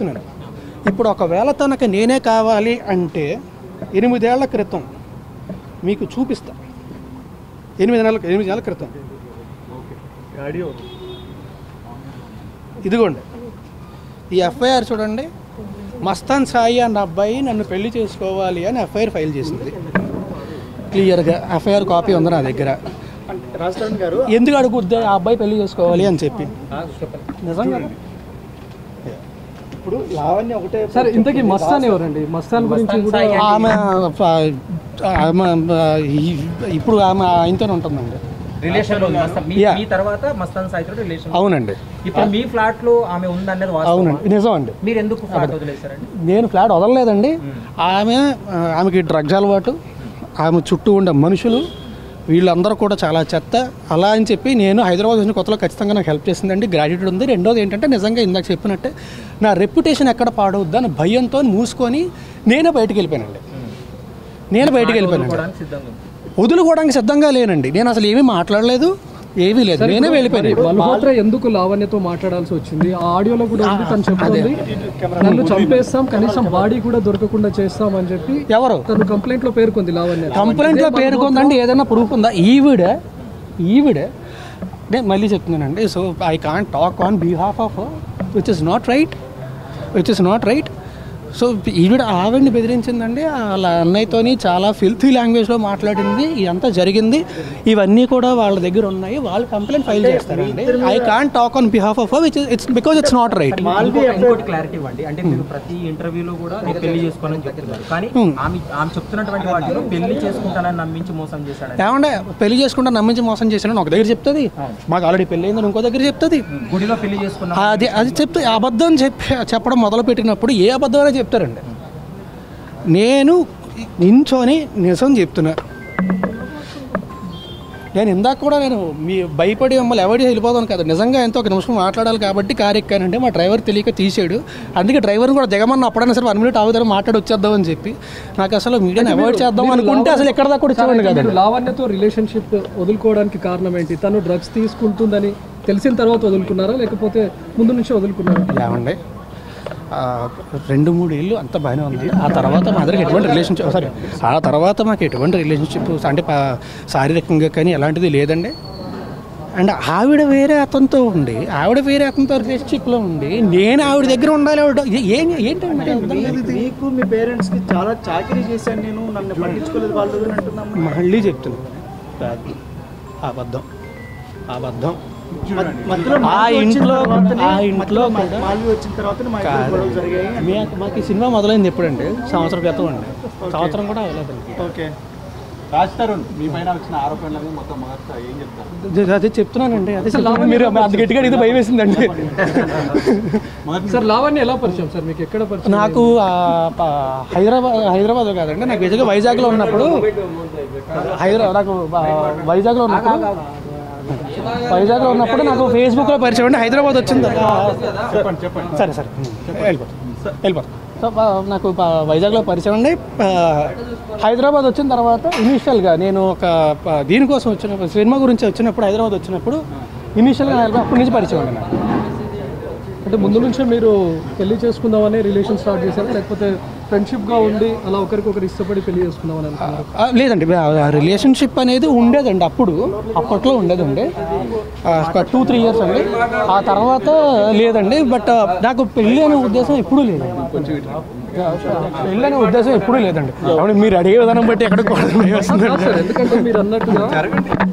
చెప్తున్నాను. ఇప్పుడు ఒకవేళ తనకు నేనే కావాలి అంటే 8 ఏళ్ల క్రితం మీకు చూపిస్తా. 8 నెలల క్రితం ఇదిగోండి ఈ ఎఫ్ఐఆర్ చూడండి. మస్తాన్ సాయి అన్న అబ్బాయి నన్ను పెళ్లి చేసుకోవాలి అని ఎఫ్ఐఆర్ ఫైల్ చేసింది. క్లియర్గా ఎఫ్ఐఆర్ కాపీ ఉంది నా దగ్గర. ఎందుకు అడుగుద్ది ఆ అబ్బాయి పెళ్లి చేసుకోవాలి అని చెప్పి? నిజంగా ఇప్పుడు లావణ్య ఒకటే సార్, ఇంతకీ మస్తాన్ ఎవరండి? మస్తాన్ గురించి ఆమె ఇప్పుడు ఆమె ఆయనతోనే ఉంటుందండి. అవునండి. అవునండి, నిజం అండి. నేను ఫ్లాట్ వదలలేదండి. ఆమెకి డ్రగ్స్ అలవాటు, ఆమె చుట్టూ ఉండే మనుషులు వీళ్ళందరూ కూడా చాలా చెత్త. అలా అని చెప్పి నేను హైదరాబాద్ వచ్చిన కొత్తలో ఖచ్చితంగా నాకు హెల్ప్ చేసిందండి, గ్రాట్యూడ్ ఉంది. రెండోది ఏంటంటే నిజంగా ఇందాక చెప్పినట్టే నా రెప్యుటేషన్ ఎక్కడ పాడవద్దు అని భయంతో మూసుకొని నేనే బయటికి వెళ్ళిపోయానండి. వదులుకోవడానికి సిద్ధంగా లేనండి. నేను అసలు ఏమీ మాట్లాడలేదు, ఏమీ లేదు, నేనే వెళ్ళిపోయాను. మల్హోత్రా ఎందుకు లావణ్యతో మాట్లాడాల్సి వచ్చింది? ఆ ఆడియోలో కూడా ఉంది, తను చెప్తుంది నన్ను చంపేస్తాం, కనీసం బాడీ కూడా దొరకకుండా చేస్తాం అని చెప్పి. ఎవరు? తను కంప్లైంట్ లో పేర్కొంది. లావణ్య కంప్లైంట్ లో పేర్కొందండి. ఏదైనా ప్రూఫ్ ఉందా? ఈవిడే నేను మళ్ళీ చెప్తున్నానండి. So I can't talk on behalf of which is not right. So ఆవిడని బెదిరించిందండి. వాళ్ళ అన్నయ్యతోని చాలా ఫిల్తీ లాంగ్వేజ్లో మాట్లాడింది. ఇదంతా జరిగింది. ఇవన్నీ కూడా వాళ్ళ దగ్గర ఉన్నాయి. వాళ్ళు కంప్లైంట్ ఫైల్ చేస్తారండి. I can't talk on behalf of which it's because it's not right. Clarity ఇవ్వండి. అంటే మీరు ప్రతి ఇంటర్వ్యూలో కూడా పెళ్లి చేసుకోవాలని చెప్తున్నారు, కానీ ఆమె చెప్తున్నటువంటి వాటిలో పెళ్లి చేసుకుంటానని నమ్మించి మోసం చేశాడు. ఏమంటే పెళ్లి చేసుకుంటా నమ్మించి మోసం చేశానని ఒక దగ్గర చెప్తుంది, మాకు ఆల్రెడీ పెళ్లి అయిందని ఇంకో దగ్గర చెప్తుంది. గుడిలో పెళ్లి చేసుకున్నా అది చెప్తే అబద్ధం చెప్పడం మొదలు పెట్టినప్పుడు ఏ అబద్ధం చెప్తారండి. నేను నించోని నిజం చెప్తున్నా. నేను ఇందాక కూడా నేను మీ భయపడి మమ్మల్ని ఎవరి వెళ్ళిపోదాను కదా, నిజంగా ఎంతో ఒక నిమిషం మాట్లాడాలి కాబట్టి కారు ఎక్కానంటే మా డ్రైవర్ తెలియక తీసాడు. అందుకే డ్రైవర్ని కూడా దిగమన్నా అప్పుడైనా సరే 1 మినిట్ ఆగుతారు మాట్లాడి వచ్చేద్దామని చెప్పి. నాకు అసలు మీడియాని అవాయిడ్ చేద్దాం అనుకుంటే అసలు ఎక్కడ దాకా కూడా ఇచ్చేవాడిని కదా. లావణ్యతో రిలేషన్షిప్ వదులుకోవడానికి కారణం ఏంటి? తను డ్రగ్స్ తీసుకుంటుందని తెలిసిన తర్వాత వదులుకున్నారా, లేకపోతే ముందు నుంచి వదులుకున్నారా? ఏమండి 2-3 ఏళ్ళు అంత బాగానే ఉంది. ఆ తర్వాత మా దగ్గర ఎటువంటి రిలేషన్షిప్ అంటే శారీరకంగా కానీ ఎలాంటిది లేదండి. అండ్ ఆవిడ వేరే అతనితో రిలేషన్షిప్లో ఉండి నేను ఆవిడ దగ్గర ఉండాలి. ఏంటంటే మీకు మీ పేరెంట్స్కి చాలా చాకరీ చేశాను నేను, నన్ను పట్టించుకోలేదు వాళ్ళు అంటున్నాను. మళ్ళీ చెప్తున్నాను, అబద్ధం. ఆ ఇంట్లో వచ్చిన తర్వాత మాకు ఈ సినిమా మొదలైంది ఎప్పుడండి? సంవత్సరం క్రితం అండి. సంవత్సరం కూడా అవ్వలేదండి. ఓకే, అదే చెప్తున్నానండి. అదే మీరు అది గట్టిగా ఇది భయం వేసిందండి. సార్ లావణ్య ఎలా పరిచయం సార్ మీకు? ఎక్కడ పరిచయం? నాకు హైదరాబాద్ కాదండి, నాకు నిజంగా వైజాగ్లో ఉన్నప్పుడు నాకు ఫేస్బుక్లో పరిచయం అండి. హైదరాబాద్ వచ్చింది. సరే వెళ్ళిపోతాం. సో నాకు వైజాగ్లో పరిచయం అండి. హైదరాబాద్ వచ్చిన తర్వాత ఇనీషియల్గా నేను ఒక దీనికోసం వచ్చినప్పుడు, సినిమా గురించి వచ్చినప్పుడు హైదరాబాద్ వచ్చినప్పుడు ఇనీషియల్గా అప్పటి నుంచి పరిచయం అండి నాకు. అంటే ముందు నుంచే మీరు పెళ్లి చేసుకుందామని రిలేషన్ స్టార్ట్ చేశారా, లేకపోతే ఫ్రెండ్షిప్గా ఉండి అలా ఒకరికొకరు ఇష్టపడి పెళ్లి చేసుకుందామని అనుకున్నారు? లేదండి, రిలేషన్షిప్ అనేది ఉండేదండి. అప్పట్లో ఉండేదండి, 2-3 ఇయర్స్ అండి. ఆ తర్వాత లేదండి. బట్ నాకు పెళ్ళి అనే ఉద్దేశం ఎప్పుడూ లేదండి. మీరు అడిగే విధానం బట్టి ఎక్కడికి ఎందుకంటే మీరు అన్నట్టుగా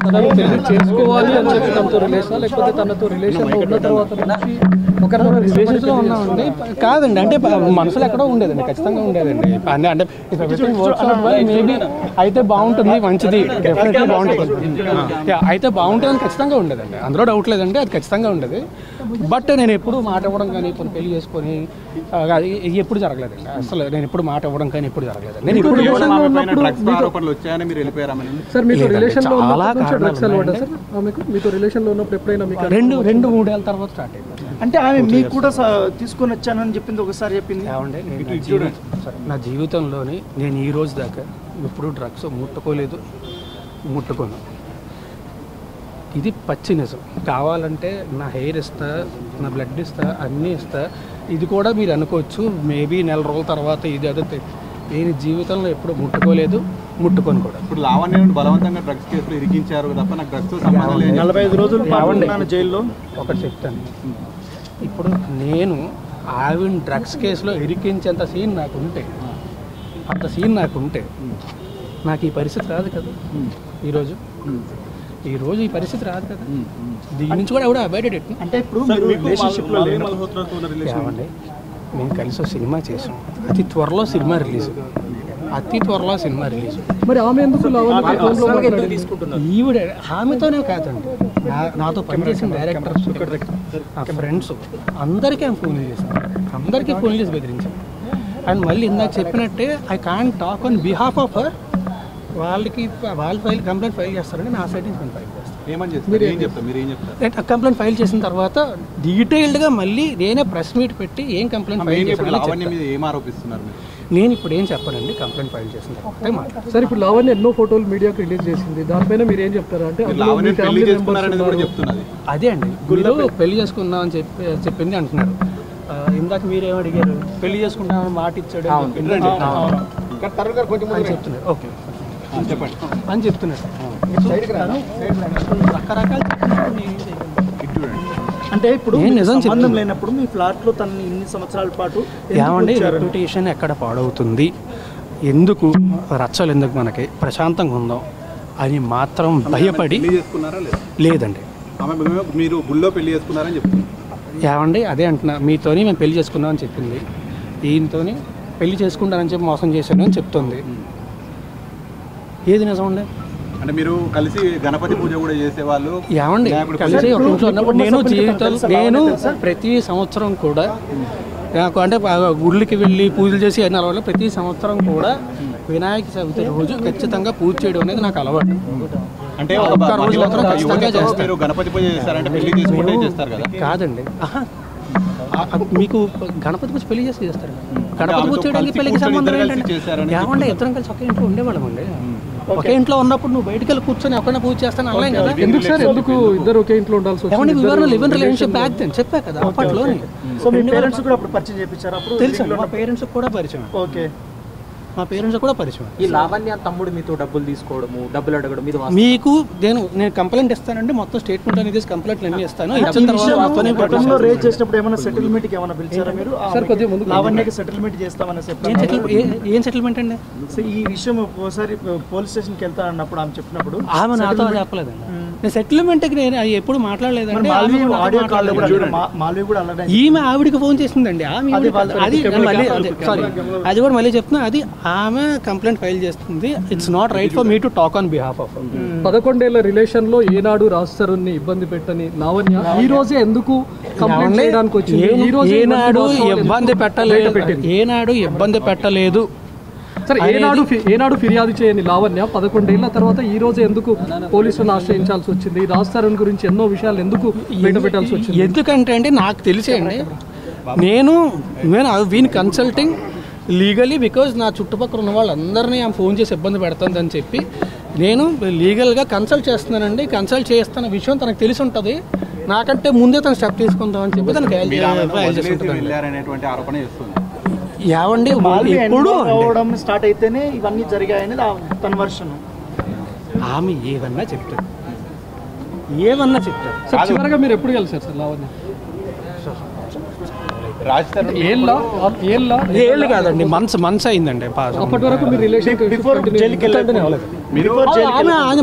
తనను పెళ్లి చేసుకోవాలి అని చెప్పి తనతో రిలేషన్, లేకపోతే తనతో రిలేషన్లో ఉన్న తర్వాత నుంచి ఒకరికొకరు రిలేషన్స్లో ఉన్నామండి. కాదండి, అంటే మనసులో ఎక్కడో ఉండేదండి, ఖచ్చితంగా ఉండేదండి. అంటే మేబీ అయితే బాగుంటుంది, మంచిది, డెఫినెట్లీ బాగుంటుంది, అయితే బాగుంటుందని ఖచ్చితంగా ఉండేదండి. అందులో డౌట్ లేదండి, అది ఖచ్చితంగా ఉండేది. బట్ నేను ఎప్పుడు మాట ఇవ్వడం కానీ కొన్ని పెళ్లి చేసుకొని ఎప్పుడు జరగలేదండి. అసలు నేను ఎప్పుడు మాట ఇవ్వడం కానీ ఎప్పుడు జరగలేదు. నేను ఇప్పుడు రెండు 3 ఏళ్ళ తర్వాత స్టార్ట్ అయింది. అంటే ఆమె మీకు కూడా తీసుకొని వచ్చానని చెప్పింది, ఒకసారి చెప్పింది. నా జీవితంలోని నేను ఈ రోజు దాకా ఎప్పుడు డ్రగ్స్ ముట్టుకోను. ఇది పచ్చి నిజం. కావాలంటే నా హెయిర్ ఇస్తా, నా బ్లడ్ ఇస్తా, అన్నీ ఇస్తా. ఇది కూడా మీరు అనుకోవచ్చు మేబీ నెల రోజుల తర్వాత ఇది అదే. నేను జీవితంలో ఎప్పుడు ముట్టుకోలేదు, ముట్టుకొని కూడా. ఇప్పుడు లావణ్య బలవంతంగా డ్రగ్స్ కేసులో ఇరికించారు తప్ప నాకు డ్రగ్స్తో సంబంధం లేదు. 45 రోజులు పాటు జైల్లో. ఒకటి చెప్తాను, ఇప్పుడు నేను ఆవిడ డ్రగ్స్ కేసులో ఇరికించేంత సీన్ నాకుంటే, అంత సీన్ నాకుంటే నాకు ఈ పరిస్థితి రాదు కదా. ఈరోజు ఈ పరిస్థితి రాదు కదా. దీని నుంచి కూడా ఎవడో అవాయిడెడ్. అంటే ఇప్పుడు మీరు రిలేషన్షిప్లో ఏమండి, మేము కలిసి సినిమా చేసాం. అతి త్వరలో సినిమా రిలీజ్. మరి ఆమె ఎందుకు తీసుకుంటున్నారు? ఈవిడ ఆమెతోనే కాదండి, నాతో పనిచేసిన డైరెక్టర్స్, నా ఫ్రెండ్స్ అందరికీ ఆమె ఫోన్ చేశాను. అందరికీ ఫోన్ చేసి బెదిరించాను. అండ్ మళ్ళీ ఇందాక చెప్పినట్టే I can't talk on behalf of her. వాళ్ళు కంప్లైంట్ ఫైల్ చేస్తారండి, నా సైడ్ నుంచి నేను ఫైల్ చేస్తాను. కంప్లైంట్ ఫైల్ చేసిన తర్వాత డీటెయిల్డ్గా మళ్ళీ నేనే ప్రెస్ మీట్ పెట్టి ఏం కంప్లైంట్ ఫైల్ చేస్తాను. నేను ఇప్పుడు ఏం చెప్పానండి, కంప్లైంట్ ఫైల్ చేసిన తర్వాత మాట్లాడతాను. సార్, ఇప్పుడు లావణ్య ఎన్నో ఫోటోలు మీడియాకి రిలీజ్ చేసింది, దానిపైన మీరు ఏం చెప్తారు? అంటే అదే అండి, మీరు పెళ్లి చేసుకుందాం అని చెప్పింది అంటున్నారు. ఇందాక మీరేం అడిగారు, పెళ్లి చేసుకుంటామని మాట ఇచ్చాడు అని చెప్తున్నారు. ఓకే చెప్పండి అని చెప్తున్నారు. రకరకాల అంటే ఇప్పుడు సంబంధం లేనప్పుడు మీ ఫ్లాట్లో తనని ఇన్ని సంవత్సరాల పాటు ఏమండి రెప్యుటేషన్ ఎక్కడ పాడవుతుంది, ఎందుకు రచ్చలు, ఎందుకు మనకి ప్రశాంతంగా ఉందాం అని మాత్రం భయపడి లేదండి. మీరు గుళ్ళో పెళ్లి చేసుకున్నారని చెప్తున్నారు. ఏమండి అదే అంటున్నా, మీతోని మేము పెళ్లి చేసుకున్నామని చెప్పింది, ఈయనతోని పెళ్లి చేసుకుంటానని చెప్పి మోసం చేశాను అని చెప్తుంది. ఏది నిజం అండి? అంటే మీరు కలిసి గణపతి పూజ కూడా చేసేవాళ్ళు. ఏమండి కలిసి ఒక ఇంట్లో ఉన్నప్పుడు నేను ప్రతి సంవత్సరం కూడా నాకు అంటే గుళ్ళకి వెళ్ళి పూజలు చేసి అయిన అలవాటు. ప్రతి సంవత్సరం కూడా వినాయక చవితి రోజు ఖచ్చితంగా పూజ చేయడం అనేది నాకు అలవాటు. అంటే ఒక్క రోజు మాత్రం ఖచ్చితంగా చేస్తారు. గణపతి పూజ చేస్తారంటే పెళ్లి చేసుకుంటే చేస్తారు కదా? కాదండి, మీకు గణపతి పూజ పెళ్లి చేసి చేస్తారు. గణపతి పూజ చేయడానికి పెళ్లికి సంబంధం ఏంటంటే ఏమంటే ఇద్దరం కలిసి ఒకే ఇంట్లో ఉండేవాళ్ళం అండి. ఒకే ఇంట్లో ఉన్నప్పుడు నువ్వు బయటకు వెళ్ళి కూర్చొని ఎక్కడైనా పూజ చేస్తాను అనలేం కదా. ఎందుకు సార్, ఎందుకు ఇద్దరు ఒకే ఇంట్లో ఉండాల్సి ఏమంటే వివరణ live in relationship back then చెప్పా కదా అప్పట్లోనే. సో మీ పేరెంట్స్ కూడా అప్పుడు పరిచయం చేయించారు? అప్పుడు తెలుసు, మా పేరెంట్స్ కూడా పరిచయం. ఓకే, మా పేరెంట్స్ కూడా పరిచయం. ఈ లావణ్య తమ్ముడు మీతో డబ్బులు తీసుకోవడము, డబ్బులు అడగడం మీకు నేను కంప్లైంట్ ఇస్తానండి, మొత్తం స్టేట్మెంట్ అనేది కంప్లైంట్ అన్ని ఇస్తాను. ఇచ్చిన తర్వాత రేజ్ చేసినప్పుడు ఏమైనా సెటిల్మెంట్ ఏమైనా పిలిచారా మీరు? లావణ్యకి సెటిల్మెంట్ చేస్తామని ఏం సెటిల్మెంట్ అండి? ఈ విషయం ఒకసారి పోలీస్ స్టేషన్కి వెళ్తా అన్నప్పుడు ఆమె చెప్పినప్పుడు ఆమె నాతో చెప్పలేదండి. నేను సెటిల్మెంట్కి నేను ఎప్పుడు మాట్లాడలేదండి. ఈమె ఆవిడికి ఫోన్ చేసిందండి. అది కూడా మళ్ళీ చెప్తున్నా, అది ఆమె కంప్లైంట్ ఫైల్ చేస్తుంది. It's not right for me to talk on behalf of. 11 ఏళ్ల రిలేషన్ లో ఏనాడు రాస్తారుని ఇబ్బంది పెట్టని లావణ్య ఈ రోజే ఎందుకు కంప్లైంట్ చేయడానికి వచ్చింది? ఏనాడు ఇబ్బంది పెట్టలేదు. సరే, ఏనాడు ఫిర్యాదు చేయని లావణ్య 11 ఏళ్ల తర్వాత ఈ రోజు ఎందుకు పోలీసులను ఆశ్రయించాల్సి వచ్చింది? రాస్తారని గురించి ఎన్నో విషయాలు ఎందుకు బయట పెట్టాల్సి వచ్చింది? ఎందుకంటే అండి నాకు తెలిసేయండి, నేను వీని కన్సల్టింగ్ లీగలీ బికాజ్ నా చుట్టుపక్కల ఉన్న వాళ్ళందరినీ ఆమె ఫోన్ చేసి ఇబ్బంది పెడుతుందని చెప్పి నేను లీగల్గా కన్సల్ట్ చేస్తున్నానండి. కన్సల్ట్ చేస్తున్న విషయం తనకు తెలిసి ఉంటుంది. నాకంటే ముందే తను స్టెప్ తీసుకుందామని చెప్పి తనకు ఏమండి ఎప్పుడు స్టార్ట్ అయితేనే ఇవన్నీ జరిగాయని తన వర్షన్. ఆమె ఏమన్నా చెప్తారు. చివరిగా మీరు ఎప్పుడు కలిసారు సార్ లావణ్య? ఏళ్ళు కాదండి, మంత్స్ అయిందండి. అప్పటి వరకు మీరు రిలేషన్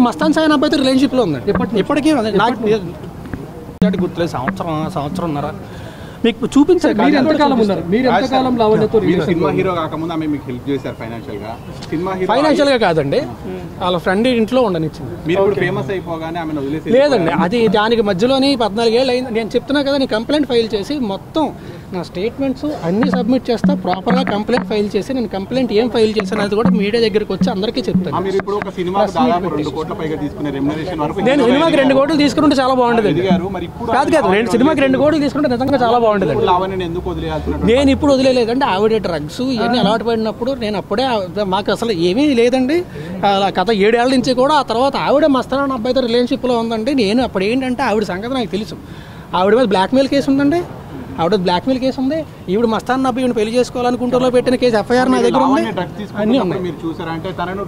మస్తాన్ సాయి అబ్బాయితో రిలేషన్షిప్లో ఉందండి. ఇప్పటికీ నాకు గుర్తులేదు, సంవత్సరంన్నర. మీకు చూపించారు. మీరు ఎంతకాలం ఉన్నారు? మీరు ఎంతకాలం లావణ్యతో సినిమా హీరో కాకముందు ఆమె మీకు హెల్ప్ చేశారు ఫైనాన్షియల్ గా కాదండి, వాళ్ళ ఫ్రెండ్ ఇంట్లో ఉండనిచ్చింది. మీరు ఫేమస్ అయిపోగానే ఆమెను వదిలేసి లేదండి, అది దానికి మధ్యలోని 14 ఏళ్ళు అయింది. నేను చెప్తున్నా కదా, నేను కంప్లైంట్ ఫైల్ చేసి మొత్తం నా స్టేట్మెంట్స్ అన్నీ సబ్మిట్ చేస్తా, ప్రాపర్గా కంప్లైంట్ ఫైల్ చేసి నేను కంప్లైంట్ ఏం ఫైల్ చేశాను అది కూడా మీడియా దగ్గరికి వచ్చి అందరికీ చెప్తాను. మీరు ఇప్పుడు ఒక సినిమాకు దాదాపు 2 కోట్ల పైగా తీసుకునే రెమ్యునరేషన్ వరకు నేను సినిమాకి 2 కోట్లు తీసుకుంటే చాలా బాగుంటుంది. మరి ఇప్పుడు కాదు సినిమాకి 2 కోట్లు తీసుకుంటే నిజంగా చాలా బాగుంటుంది. లావణ్యని ఎందుకు వదిలేయాల్సిన? నేను ఇప్పుడు వదిలేదండి. ఆవిడ డ్రగ్స్ ఇవన్నీ అలవాటు పడినప్పుడు నేను అప్పుడే మాకు అసలు ఏమీ లేదండి. గత 7 ఏళ్ల నుంచి కూడా. ఆ తర్వాత ఆవిడ మస్తాన్ అబ్బాయితో రిలేషన్షిప్లో ఉందండి. నేను అప్పుడు ఏంటంటే ఆవిడ సంగతి నాకు తెలుసు. ఆవిడ మీద బ్లాక్మెయిల్ కేసు ఉందండి. ఆవిడ బ్లాక్మెయిల్ కేసు ఉంది. ఈవిడ మస్తాన్ అబ్బాయి పెళ్లి చేసుకోవాలనుకుంటూ పెట్టిన కేసు ఎఫ్ఐఆర్ నా దగ్గర ఉంది. అన్నీ ఉన్నాయి.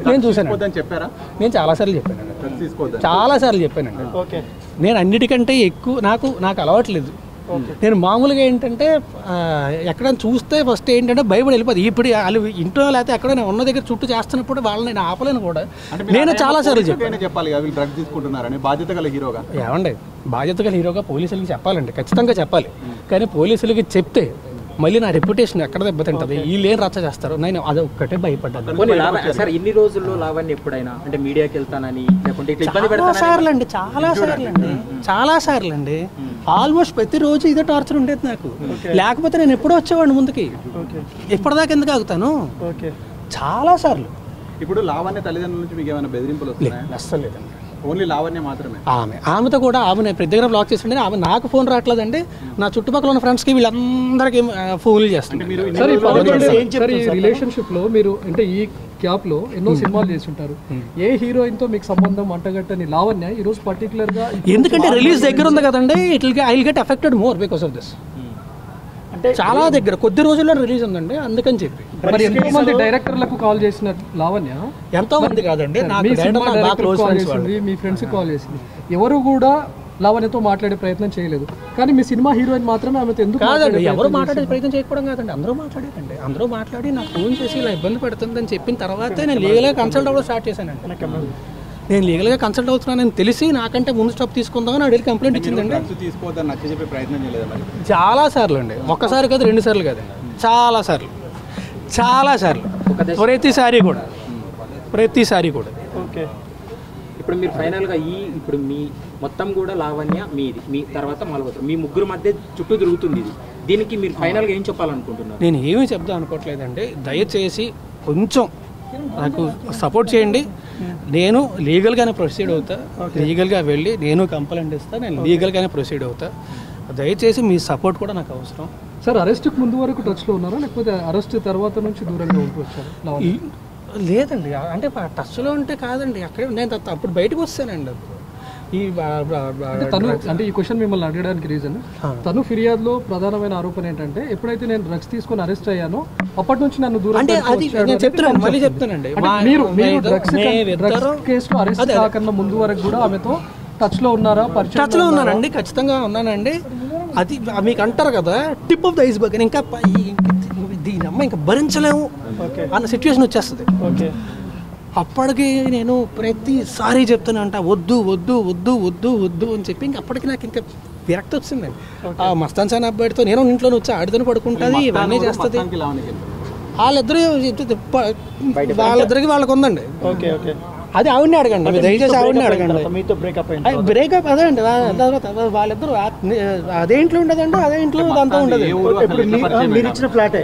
నేను చూసాను. నేను చాలాసార్లు చెప్పానండి. చాలాసార్లు చెప్పానండి. నేను అన్నిటికంటే ఎక్కువ నాకు అలవాట్లేదు. నేను మామూలుగా ఏంటంటే ఎక్కడైనా చూస్తే ఫస్ట్ ఏంటంటే భయపడి వెళ్ళిపోతుంది. ఇప్పుడు వాళ్ళు ఇంట్లో లేకపోతే ఎక్కడ నేను ఉన్న దగ్గర చుట్టూ చేస్తున్నప్పుడు వాళ్ళని నేను ఆపలేను కూడా. నేను చాలాసార్లు చెప్పాలి డ్రగ్స్ తీసుకుంటున్నారని బాధ్యత గల హీరోగా. ఏమండి బాధ్యత గల హీరోగా పోలీసులకి చెప్పాలండి, ఖచ్చితంగా చెప్పాలి. కానీ పోలీసులకి చెప్తే మళ్ళీ నా రెప్యుటేషన్ ఎక్కడ దెబ్బతింటది, వీళ్ళు ఏం రచ్చ చేస్తారు, నేను అది ఒక్కటే భయపడ్డాను. సార్ ఇన్ని రోజుల్లో లావణ్య ఎప్పుడైనా అంటే మీడియాకి వెళ్తానని లేకుంటే చాలా సార్లు అండి ఆల్మోస్ట్ ప్రతిరోజు ఇదే టార్చర్ ఉండేది నాకు. లేకపోతే నేను ఎప్పుడో వచ్చేవాడిని ముందుకి. ఇప్పటిదాకా ఎందుకు ఆగుతాను? చాలా సార్లు. ఇప్పుడు లావణ్య తల్లిదండ్రుల నుంచి మీకు ఏమైనా బెదిరింపులు వస్తున్నాయి? అస్సలు లేదండి. ఓన్లీ లావణ్య మాత్రమే. ఆమెతో కూడా నేను ప్రతి దగ్గర బ్లాక్ చేస్తుండే. ఆమె నాకు ఫోన్ రావట్లేదండి. నా చుట్టుపక్కల ఉన్న ఫ్రెండ్స్కి వీళ్ళందరికీ ఫోన్లు చేస్తాను. రిలేషన్షిప్ లో మీరు అంటే ఈ క్యాప్ లో ఎన్నో సినిమాలు చేసి ఉంటారు. ఏ హీరోయిన్ తో మీకు సంబంధం అంటగట్టని లావణ్య ఈ రోజు పర్టికులర్ గా ఎందుకంటే రిలీజ్ దగ్గర ఉంది కదండి, I will get affected more because of this. అంటే చాలా దగ్గర కొద్ది రోజుల్లో రిలీజ్ ఉందండి, అందుకని చెప్పి. మరి ఎంతో మంది డైరెక్టర్లకు కాల్ చేసిన లావణ్య, ఎంతో మంది కాదండి, మీ ఫ్రెండ్స్ కాల్ చేసింది, ఎవరు కూడా లావణ్యతో మాట్లాడే ప్రయత్నం చేయలేదు. కానీ మీ సినిమా హీరోయిన్ మాత్రమే ఆమెతో ఎందుకు కాదండి, ఎవరు మాట్లాడే ప్రయత్నం చేయకపోవడం కాదండి, అందరూ మాట్లాడారండి. అందరూ మాట్లాడి నాకు ఫోన్ చేసి ఇలా ఇబ్బంది పెడుతుందని చెప్పిన తర్వాతే నేను లీగల్గా కన్సల్ట్ అవ్వడం స్టార్ట్ చేశానండి. నేను లీగల్గా కన్సల్ట్ అవుతున్నానని తెలిసి నాకంటే ముందు స్టాప్ తీసుకుందామని అడిగి కంప్లైంట్ ఇచ్చిందండి. చాలా సార్లు అండి, ఒక్కసారి కాదు 2 సార్లు కాదండి, చాలా సార్లు ప్రతిసారి కూడా. ఓకే, ఇప్పుడు మీరు ఫైనల్గా ఇప్పుడు మీ మొత్తం కూడా లావణ్య మీది, మీ తర్వాత మలవత్ర, మీ ముగ్గురు మధ్య చుట్టూ తిరుగుతుంది ఇది. దీనికి మీరు ఫైనల్గా ఏం చెప్పాలనుకుంటున్నారు? నేను ఏమీ చెప్దాం అనుకోవట్లేదండి. దయచేసి కొంచెం నాకు సపోర్ట్ చేయండి. నేను లీగల్గానే ప్రొసీడ్ అవుతా, లీగల్గా వెళ్ళి నేను కంప్లైంట్ ఇస్తాను, నేను లీగల్గానే ప్రొసీడ్ అవుతా. దయచేసి మీ సపోర్ట్ కూడా నాకు అవసరం. సార్ అరెస్ట్కి ముందు వరకు టచ్లో ఉన్నారా, లేకపోతే అరెస్ట్ తర్వాత నుంచి దూరంగా ఉంటూ వచ్చారు? లేదండి, అంటే టచ్లో ఉంటే కాదండి, అక్కడే నేను అప్పుడు బయటకు వస్తానండి. తను అంటే ఈ క్వశ్చన్ మిమ్మల్ని అడగడానికి రీజన్, తను ఫిర్యాదులో ప్రధానమైన ఆరోపణ ఏంటంటే ఎప్పుడైతే నేను డ్రగ్స్ తీసుకొని అరెస్ట్ అయ్యానో అప్పటి నుంచి నన్ను దూరం చెప్తానండి. మీరు డ్రగ్స్ కేసులో అరెస్ట్ కాకుండా ముందు వరకు కూడా ఆమెతో టచ్ లో ఉన్నారా? టచ్లో ఉన్నానండి, ఖచ్చితంగా ఉన్నానండి. అది మీకు అంటారు కదా టిప్ ఆఫ్ ద ఐస్బర్గ్, ఇంకా దీని అమ్మ ఇంకా భరించలేము అన్న సిచ్యువేషన్ వచ్చేస్తుంది. అప్పటికి నేను ప్రతిసారి చెప్తానంట వద్దు వద్దు వద్దు వద్దు వద్దు అని చెప్పి ఇంక అప్పటికి నాకు ఇంకా విరక్తి వచ్చిందండి. ఆ మస్తాన్ సాన్ అబ్బాయితో నేను ఇంట్లో వచ్చి ఆడితో పడుకుంటుంది, ఇవన్నీ చేస్తుంది. వాళ్ళిద్దరికి వాళ్ళకు ఉందండి. అది ఆవిడని అడగండి, దయచేసి ఆవిడని అడగండి. బ్రేకప్ అదే అండి, వాళ్ళిద్దరు అదే ఇంట్లో ఉండదండి, అదే ఇంట్లో అంతా ఉండదు. మీరు ఇచ్చిన ఫ్లాటే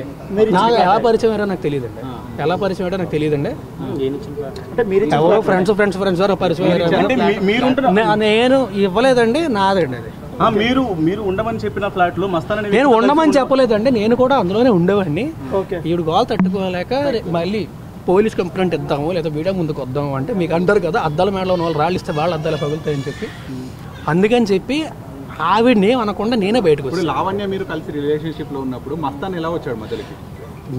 నాకు ఎలా పరిచయం అయ్యారో నాకు తెలియదండి, ఎలా పరిచయం అయ్యారో నాకు తెలియదండి. ఎవరో ఫ్రెండ్స్ పరిచయం నేను ఇవ్వలేదండి, నాదండి అది. మీరు ఉండమని చెప్పిన ఫ్లాట్ లో మస్తాన్ నేను ఉండమని చెప్పలేదండి, నేను కూడా అందులోనే ఉండేవాడిని. ఈవిడ గోల్ తట్టుకోలేక మళ్ళీ పోలీస్ కంప్లైంట్ ఇద్దాము లేదా వీడియో ముందుకు వద్దాము అంటే మీకు అంటారు కదా అద్దాల మేడలో ఉన్న వాళ్ళు రాళ్ళు ఇస్తే వాళ్ళు అద్దాలు పగులుతాయని చెప్పి, అందుకని చెప్పి ఆవిడని అనకుండా నేనే బయటకు వచ్చాను. లావణ్య మీరు కలిసి రిలేషన్షిప్లో ఉన్నప్పుడు మస్తాన్ ఎలా వచ్చాడు మధ్యలోకి?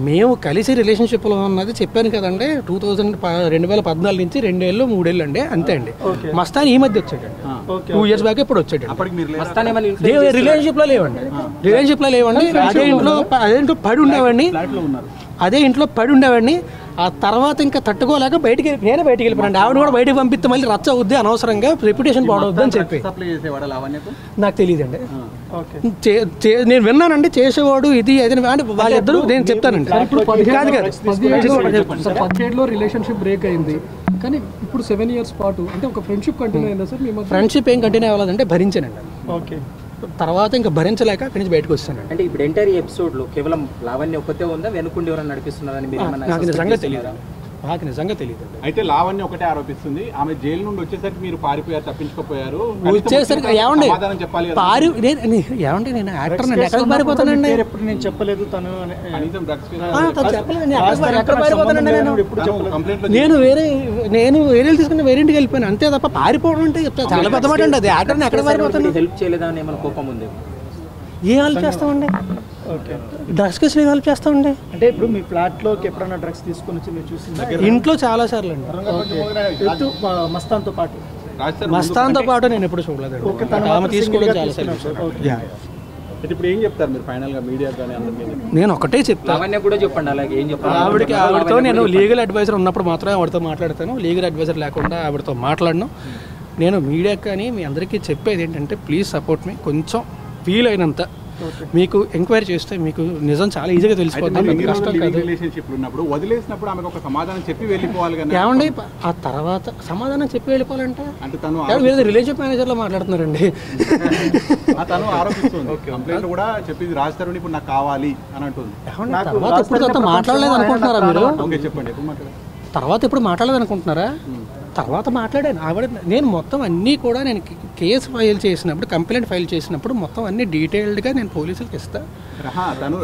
మేము కలిసి రిలేషన్షిప్లో ఉన్నది చెప్పాను కదండి, 2014 నుంచి 2 ఏళ్ళు 3 ఏళ్ళు అండి, అంతే అండి. మస్తాన్ ఈ మధ్య వచ్చాడండి, 2 years బ్యాక్ ఇప్పుడు వచ్చాడు. రిలేషన్షిప్లో లేవండి, అదే ఇంట్లో పడి ఉండేవాడిని, ఆ తర్వాత ఇంకా తట్టుకోలేక నేనే బయటికి వెళ్ళిపోయాను. ఆవిడ కూడా బయటకు పంపిస్తే మళ్ళీ రచ్చ అవుద్ది, అనవసరంగా రెప్యుటేషన్ పాడవద్దు అని చెప్పి. నాకు తెలియదండి, నేను విన్నానండి చేసేవాడు ఇది అది అంటే వాళ్ళిద్దరూ, నేను చెప్తానండి. 17లో రిలేషన్షిప్ బ్రేక్ అయింది, కానీ ఇప్పుడు 7 years పాటు అంటే ఒక ఫ్రెండ్షిప్ కంటిన్యూ అయిందా సార్? ఫ్రెండ్షిప్ ఏం కంటిన్యూ అవ్వలేదంటే భరించానండి. ఓకే, తర్వాత ఇంకా భరించలేక అక్కడి నుంచి బయటకు వస్తానండి. అంటే ఇప్పుడు ఎంటైర్ ఎపిసోడ్ లో కేవలం లావణ్య ఒక్కతే ఉందా, వెనుకుండి ఎవరైనా నడిపిస్తున్నారని మీరు ఏమన్నా నాకు నిజంగా suspect తెలియదు, చేస్తున్నారా? నాకు నిజంగా తెలియదు. అయితే లావణ్య ఒకటే ఆరోపిస్తుంది, ఆమె జైలు నుండి వచ్చేసరికి మీరు పారిపోయారు, తప్పించుకోపోయారు. వచ్చేసరికి ఏమండి సమాధానం చెప్పాలి కదా. ఏమండి నేను యాక్టర్ నండి, ఎక్కడికి పారిపోతానండి? ఎప్పుడు నేను చెప్పలేదు తను అని. కనీసం డ్రగ్స్ చెప్పలేదు, ఎక్కడ పారిపోతానండి నేను? ఎప్పుడు చెప్పలేదు. కంప్లైంట్ నేను వేరే తీసుకుని వేరే ఇంటికి వెళ్ళిపోయాను అంతే తప్ప పారిపోవడం అంటే చాలా పెద్ద మాట అండి. అది యాక్టర్ని ఎక్కడ పారిపోతాను? హెల్ప్ చేయలేదా అని ఏమైనా కోపం ఉంది? ఏం హెల్ప్ చేస్తామండి? డ్రగ్స్ కేసులు ఏం హెల్ప్ చేస్తామండి? అంటే ఇప్పుడు మీ ఫ్లాట్ లోకి ఎప్పుడైనా డ్రగ్స్ తీసుకొని వచ్చి మీరు చూసిందా? ఇంట్లో చాలా సార్లు అండి. మస్తాన్తో పాటు మస్తాన్తో పాటు నేను ఎప్పుడు చూడలేదు. ఆమె తీసుకోవడం చాలా సార్లు. ఇప్పుడు ఏం చెప్తారు మీరు ఫైనల్ గా మీడియా కానీ అందరికీ? నేను ఒకటే చెప్తాను, లావణ్య కూడా చెప్పండి అలాగే ఏం చెప్పాలి. ఆవిడతో నేను లీగల్ అడ్వైజర్ ఉన్నప్పుడు మాత్రమే ఆవిడతో మాట్లాడతాను. లీగల్ అడ్వైజర్ లేకుండా ఆవిడతో మాట్లాడను. నేను మీడియాకి కానీ మీ అందరికీ చెప్పేది ఏంటంటే ప్లీజ్ సపోర్ట్ మీ. కొంచెం ఫీల్ అయినంత మీకు ఎంక్వైరీ చేస్తే మీకు నిజం చాలా ఈజీగా తెలిసిపోతుంది. రిలేషన్షిప్ ఉన్నప్పుడు వదిలేసినప్పుడు ఆమెకు ఒక సమాధానం చెప్పి వెళ్ళిపోవాలి కదా. ఏమండి ఆ తర్వాత సమాధానం చెప్పి వెళ్ళిపోవాలంటే అంటే తను వేరే రిలేషన్షిప్ మేనేజర్లో మాట్లాడుతున్నారండి. తను ఆరోపిస్తుంది, కంప్లైంట్ కూడా చెప్పింది రాజ్ తరుణ్ ఇప్పుడు నాకు కావాలి అని అంటుంది. తర్వాత ఇప్పుడు మాట్లాడలేదు అనుకుంటున్నారా మీరు? ఓకే చెప్పండి, ఎప్పుడు మాట్లాడారు? తర్వాత ఇప్పుడు మాట్లాడలేదు అనుకుంటున్నారా? తర్వాత మాట్లాడాను. ఆవిడ నేను మొత్తం అన్నీ కూడా నేను కేసు ఫైల్ చేసినప్పుడు, కంప్లైంట్ ఫైల్ చేసినప్పుడు మొత్తం అన్నీ డీటెయిల్డ్గా నేను పోలీసులకు ఇస్తాను.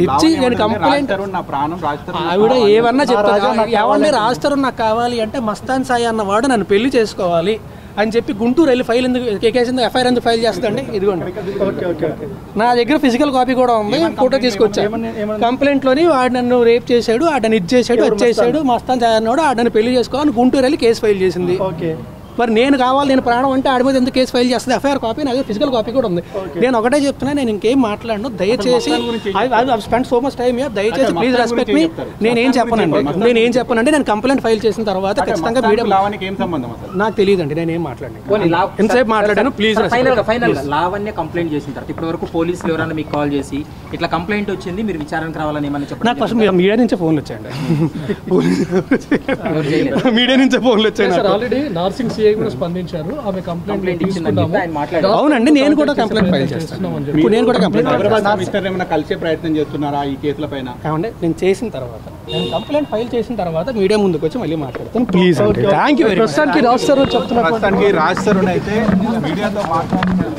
ఇచ్చి నేను కంప్లైంట్ ఆవిడ ఏమన్నా చెప్తాను. ఎవరిని రాజ్ తరుణ్ నాకు కావాలి అంటే మస్తాన్ సాయి అన్నవాడు నన్ను పెళ్లి చేసుకోవాలి అని చెప్పి గుంటూరు వెళ్ళి ఫైల్ ఎందుకు కేకేసింది, ఎఫ్ఐఆర్ ఎందుకు ఫైల్ చేస్తుందండి? ఇదిగోండి నా దగ్గర ఫిజికల్ కాపీ కూడా ఉంది, ఫోటో తీసుకొచ్చాను. కంప్లైంట్లోని వాడు నన్ను రేప్ చేశాడు, ఆడని ఇది చేశాడు, అది చేశాడు, మస్తాన్ సాయి అన్నాడు, ఆడని పెళ్లి చేసుకోవాలని గుంటూరు వెళ్ళి కేసు ఫైల్ చేసింది. మరి నేను కావాలి, నేను ప్రాణం అంటే ఆడి మీద ఎందుకు కేసు ఫైల్ చేస్తుంది? ఎఫ్ఐఆర్ కాపీ, నా దగ్గర ఫిజికల్ కాపీ కూడా ఉంది. నేను ఒకటే చెప్తున్నా, నేను ఇంకేం మాట్లాడను. దయచేసి spend so much time year, దయచేసి ప్లీజ్ రెస్పెక్ట్ మీ. నేనేం చెప్పనండి, నేను కంప్లైంట్ ఫైల్ చేసిన తర్వాత ఖచ్చితంగా మీడియా నాకు తెలియదండి, నేనేం మాట్లాడాను, ఎంతసేపు మాట్లాడాను. ప్లీజ్ ఫైనల్ లావణ్య కంప్లైంట్ చేసిన తర్వాత ఇప్పటి వరకు పోలీసులు ఎవరైనా మీకు కాల్ చేసి ఇట్లా కంప్లైంట్ వచ్చింది మీరు విచారణకు రావాలని ఏమన్నా చెప్పండి? నాకు ఫస్ట్ మీడియా నుంచే ఫోన్లు వచ్చాయండి. మీడియా నుంచే ఫోన్లు వచ్చాయి. ఆల్రెడీ నార్సింగ్ సిఐ కూడా స్పందించారు, ఆమె కంప్లైంట్ తీసుకున్నాము. అవునండి, నేను కూడా కంప్లైంట్ ఫైల్ చేస్తాను. ఇప్పుడు నేను కూడా కంప్లైంట్ కలిసే ప్రయత్నం చేస్తున్నారా ఈ కేసుల పైన? ఏమంటే నేను చేసిన తర్వాత, నేను కంప్లైంట్ ఫైల్ చేసిన తర్వాత మీడియా ముందుకు వచ్చి మళ్ళీ మాట్లాడతాను. Please, thank you. ప్రస్తుతానికి రాజ్ తరుణ్ చెప్తున్నారు, ప్రస్తుతానికి రాజ్ తరుణ్ అయితే మీడియాతో మాట్లాడుతున్నారు.